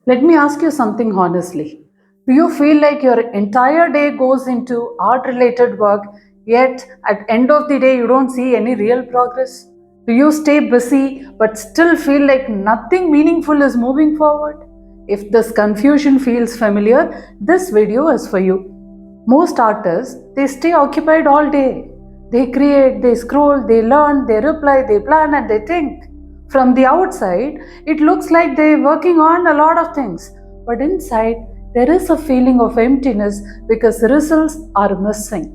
Let me ask you something honestly. Do you feel like your entire day goes into art related work, yet at end of the day you don't see any real progress? Do you stay busy but still feel like nothing meaningful is moving forward? If this confusion feels familiar, this video is for you. Most artists, they stay occupied all day. They create, they scroll, they learn, they reply, they plan, and they think. From the outside, it looks like they're working on a lot of things, but inside, there is a feeling of emptiness because results are missing.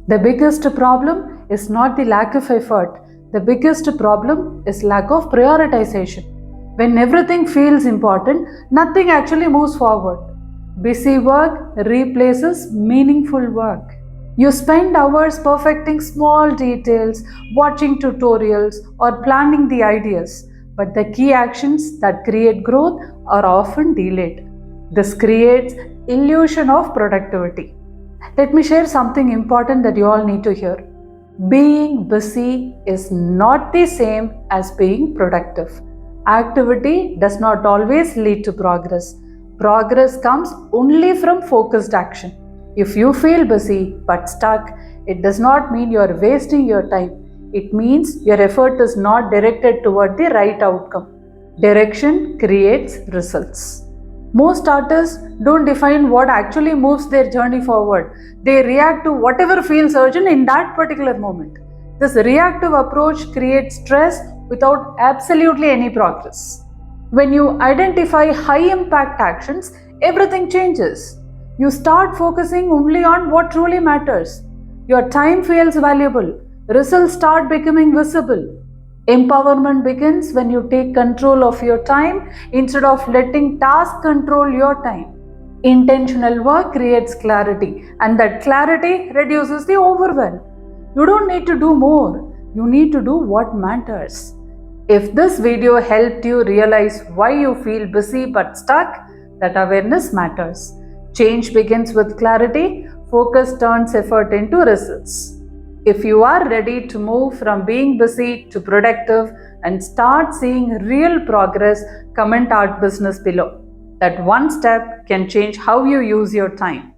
The biggest problem is not the lack of effort, the biggest problem is lack of prioritization. When everything feels important, nothing actually moves forward. Busy work replaces meaningful work. You spend hours perfecting small details, watching tutorials, or planning the ideas, but the key actions that create growth are often delayed. This creates illusion of productivity. Let me share something important that you all need to hear. Being busy is not the same as being productive. Activity does not always lead to progress. Progress comes only from focused action. If you feel busy but stuck, it does not mean you are wasting your time. It means your effort is not directed toward the right outcome. Direction creates results. Most artists don't define what actually moves their journey forward. They react to whatever feels urgent in that particular moment. This reactive approach creates stress without absolutely any progress. When you identify high impact actions, everything changes. You start focusing only on what truly matters. Your time feels valuable. Results start becoming visible. Empowerment begins when you take control of your time instead of letting tasks control your time. Intentional work creates clarity, and that clarity reduces the overwhelm. You don't need to do more, you need to do what matters. If this video helped you realize why you feel busy but stuck, that awareness matters. Change begins with clarity, focus turns effort into results. If you are ready to move from being busy to productive and start seeing real progress, comment Art Business below. That one step can change how you use your time.